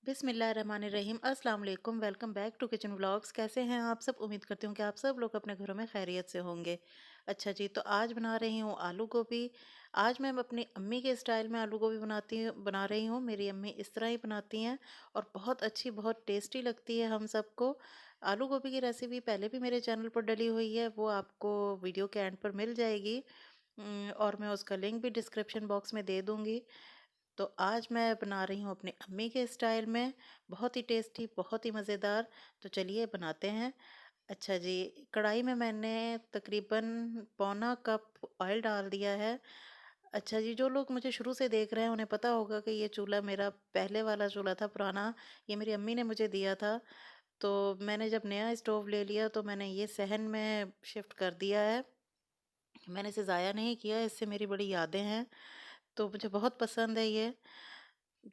बिस्मिल्लाहिर्रहमानिर्रहीम अस्सलाम वालेकुम। Welcome back to kitchen vlogs. कैसे हैं आप सब? उम्मीद करती हूँ कि आप सब लोग अपने घरों में खैरियत से होंगे। अच्छा जी, तो आज बना रही हूँ आलू गोभी। आज मैं अपनी अम्मी के स्टाइल में आलू गोभी बना रही हूँ। मेरी अम्मी इस तरह ही बनाती हैं और बहुत अच्छी, बहुत टेस्टी लगती है हम सबको। आलू गोभी की रेसिपी पहले भी मेरे चैनल पर डली हुई है, वो आपको वीडियो के एंड पर मिल जाएगी। और मैं उसका लिंक भी डिस्क्रिप्शन बॉक्स में दे दूँगी। तो आज मैं बना रही हूँ अपनी अम्मी के स्टाइल में, बहुत ही टेस्टी, बहुत ही मज़ेदार। तो चलिए बनाते हैं। अच्छा जी, कढ़ाई में मैंने तकरीबन पौना कप ऑयल डाल दिया है। अच्छा जी, जो लोग मुझे शुरू से देख रहे हैं उन्हें पता होगा कि ये चूल्हा मेरा पहले वाला चूल्हा था, पुराना। ये मेरी अम्मी ने मुझे दिया था। तो मैंने जब नया स्टोव ले लिया तो मैंने ये सहन में शिफ्ट कर दिया है। मैंने इसे ज़ाया नहीं किया, इससे मेरी बड़ी यादें हैं। तो मुझे बहुत पसंद है ये।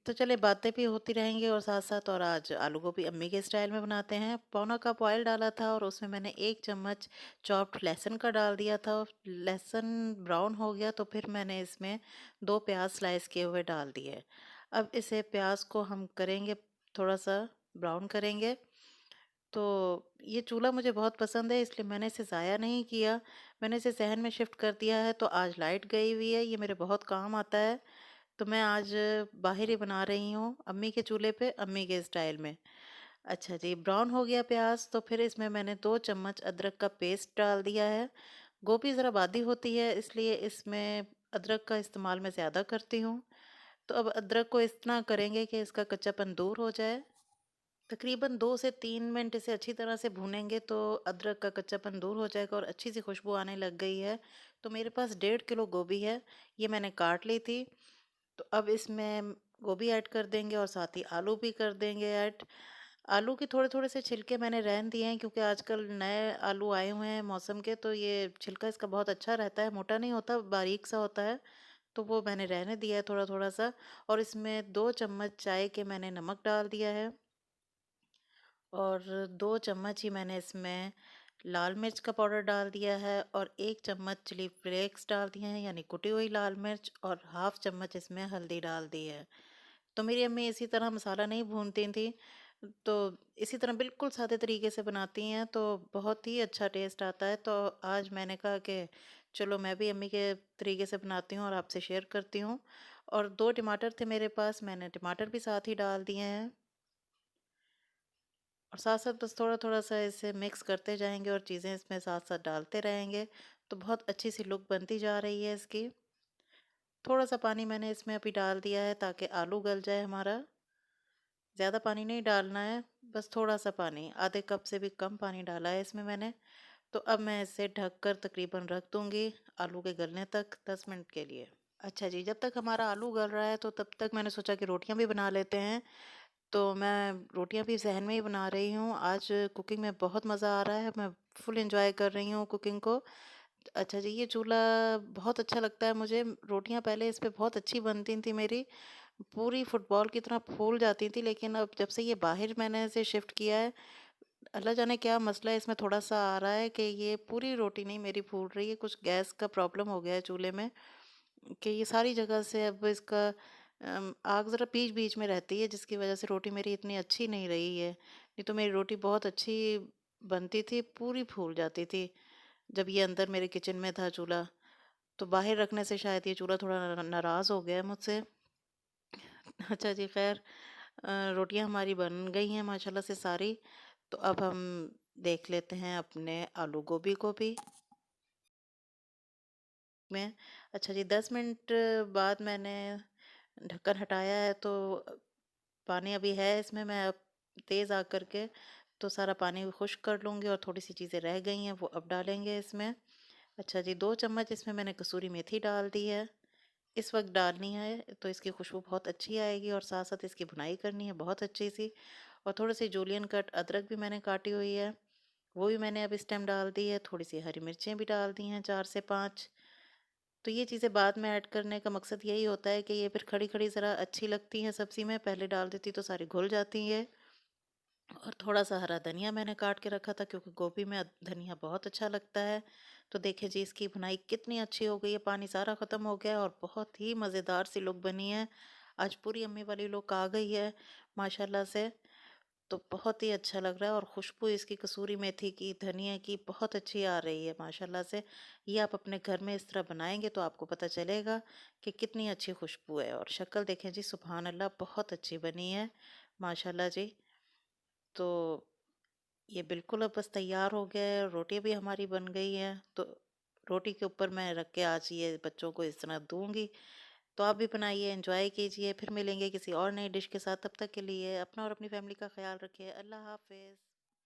तो चलिए बातें भी होती रहेंगी और साथ-साथ, और आज आलू गोभी अम्मी के स्टाइल में बनाते हैं। पौना कप ऑयल डाला था और उसमें मैंने 1 चम्मच चॉप्ड लहसुन का डाल दिया था। लहसुन ब्राउन हो गया तो फिर मैंने इसमें 2 प्याज स्लाइस किए हुए डाल दिए। अब इसे प्याज को हम करेंगे थोड़ा-सा ब्राउन करेंगे। तो ये चूल्हा मुझे बहुत पसंद है, इसलिए मैंने इसे ज़ाया नहीं किया। मैंने इसे सहन में शिफ्ट कर दिया है। तो आज लाइट गई हुई है, ये मेरे बहुत काम आता है। तो मैं आज बाहर ही बना रही हूँ अम्मी के चूल्हे पे, अम्मी के स्टाइल में। अच्छा जी, ब्राउन हो गया प्याज तो फिर इसमें मैंने 2 चम्मच अदरक का पेस्ट डाल दिया है। गोभी ज़रा बादी होती है, इसलिए इसमें अदरक का इस्तेमाल मैं ज़्यादा करती हूँ। तो अब अदरक को इतना करेंगे कि इसका कच्चापन दूर हो जाए। तकरीबन 2 से 3 मिनट इसे अच्छी तरह से भूनेंगे तो अदरक का कच्चापन दूर हो जाएगा और अच्छी सी खुशबू आने लग गई है। तो मेरे पास 1.5 किलो गोभी है, ये मैंने काट ली थी। तो अब इसमें गोभी ऐड कर देंगे और साथ ही आलू भी कर देंगे ऐड। आलू के थोड़े-थोड़े से छिलके मैंने रहने दिए हैं क्योंकि आजकल नए आलू आए हुए हैं मौसम के, तो ये छिलका इसका बहुत अच्छा रहता है, मोटा नहीं होता, बारीक सा होता है। तो वो मैंने रहने दिया है थोड़ा-थोड़ा सा। और इसमें 2 चम्मच चाय के मैंने नमक डाल दिया है और 2 चम्मच ही मैंने इसमें लाल मिर्च का पाउडर डाल दिया है और 1 चम्मच चिली फ्लेक्स डाल दिए हैं, यानी कुटी हुई लाल मिर्च, और हाफ चम्मच इसमें हल्दी डाल दी है। तो मेरी अम्मी इसी तरह मसाला नहीं भूनती थी, तो इसी तरह बिल्कुल सादे तरीके से बनाती हैं तो बहुत ही अच्छा टेस्ट आता है। तो आज मैंने कहा कि चलो मैं भी अम्मी के तरीके से बनाती हूँ और आपसे शेयर करती हूँ। और 2 टमाटर थे मेरे पास, मैंने टमाटर भी साथ ही डाल दिए हैं। और साथ-साथ बस थोड़ा-थोड़ा सा इसे मिक्स करते जाएँगे और चीज़ें इसमें साथ-साथ डालते रहेंगे, तो बहुत अच्छी सी लुक बनती जा रही है इसकी। थोड़ा-सा पानी मैंने इसमें अभी डाल दिया है ताकि आलू गल जाए हमारा। ज़्यादा पानी नहीं डालना है, बस थोड़ा-सा पानी, आधे कप से भी कम पानी डाला है इसमें मैंने। तो अब मैं इसे ढककर तकरीबन रख दूँगी आलू के गलने तक 10 मिनट के लिए। अच्छा जी, जब तक हमारा आलू गल रहा है तो तब तक मैंने सोचा कि रोटियाँ भी बना लेते हैं। तो मैं रोटियां भी सहन में ही बना रही हूँ। आज कुकिंग में बहुत मज़ा आ रहा है, मैं फुल एंजॉय कर रही हूँ कुकिंग को। अच्छा जी, ये चूल्हा बहुत अच्छा लगता है मुझे। रोटियां पहले इस पे बहुत अच्छी बनती थी मेरी, पूरी फुटबॉल की तरह फूल जाती थी, लेकिन अब जब से ये बाहर मैंने इसे शिफ्ट किया है, अल्लाह जाने क्या मसला है इसमें थोड़ा सा आ रहा है कि ये पूरी रोटी नहीं मेरी फूल रही है। कुछ गैस का प्रॉब्लम हो गया है चूल्हे में कि ये सारी जगह से अब इसका आग ज़रा बीच-बीच में रहती है, जिसकी वज़ह से रोटी मेरी इतनी अच्छी नहीं रही है। नहीं तो मेरी रोटी बहुत अच्छी बनती थी, पूरी फूल जाती थी, जब ये अंदर मेरे किचन में था चूल्हा। तो बाहर रखने से शायद ये चूल्हा थोड़ा नाराज़ हो गया है मुझसे। अच्छा जी, ख़ैर रोटियाँ हमारी बन गई हैं माशाल्लाह से सारी। तो अब हम देख लेते हैं अपने आलू गोभी को भी में। अच्छा जी, 10 मिनट बाद मैंने ढक्कन हटाया है तो पानी अभी है इसमें। मैं अब तेज़ आग करके तो सारा पानी खुश्क कर लूँगी और थोड़ी सी चीज़ें रह गई हैं वो अब डालेंगे इसमें। अच्छा जी, 2 चम्मच इसमें मैंने कसूरी मेथी डाल दी है। इस वक्त डालनी है तो इसकी खुशबू बहुत अच्छी आएगी और साथ साथ इसकी भुनाई करनी है बहुत अच्छी सी। और थोड़ी सी जूलियन कट अदरक भी मैंने काटी हुई है, वो भी मैंने अब इस टाइम डाल दी है। थोड़ी सी हरी मिर्चें भी डाल दी हैं 4 से 5। तो ये चीज़ें बाद में ऐड करने का मकसद यही होता है कि ये फिर खड़ी खड़ी ज़रा अच्छी लगती हैं सब्ज़ी में, पहले डाल देती तो सारी घुल जाती है। और थोड़ा-सा हरा धनिया मैंने काट के रखा था क्योंकि गोभी में धनिया बहुत अच्छा लगता है। तो देखिए जी, इसकी भुनाई कितनी अच्छी हो गई है, पानी सारा ख़त्म हो गया है और बहुत ही मज़ेदार सी लुक बनी है। आज पूरी अम्मी वाली लुक आ गई है माशाल्लाह से। तो बहुत ही अच्छा लग रहा है और खुशबू इसकी कसूरी मेथी की, धनिया की बहुत अच्छी आ रही है माशाल्लाह से। ये आप अपने घर में इस तरह बनाएँगे तो आपको पता चलेगा कि कितनी अच्छी खुशबू है। और शक्ल देखें जी, सुभान अल्लाह, बहुत अच्छी बनी है माशाल्लाह जी। तो ये बिल्कुल अब बस तैयार हो गया है, रोटी भी हमारी बन गई हैं। तो रोटी के ऊपर मैं रख के आज ये बच्चों को इस तरह दूँगी। तो आप भी बनाइए, एन्जॉय कीजिए। फिर मिलेंगे किसी और नई डिश के साथ। तब तक के लिए अपना और अपनी फैमिली का ख़्याल रखिए। अल्लाह हाफ़िज़।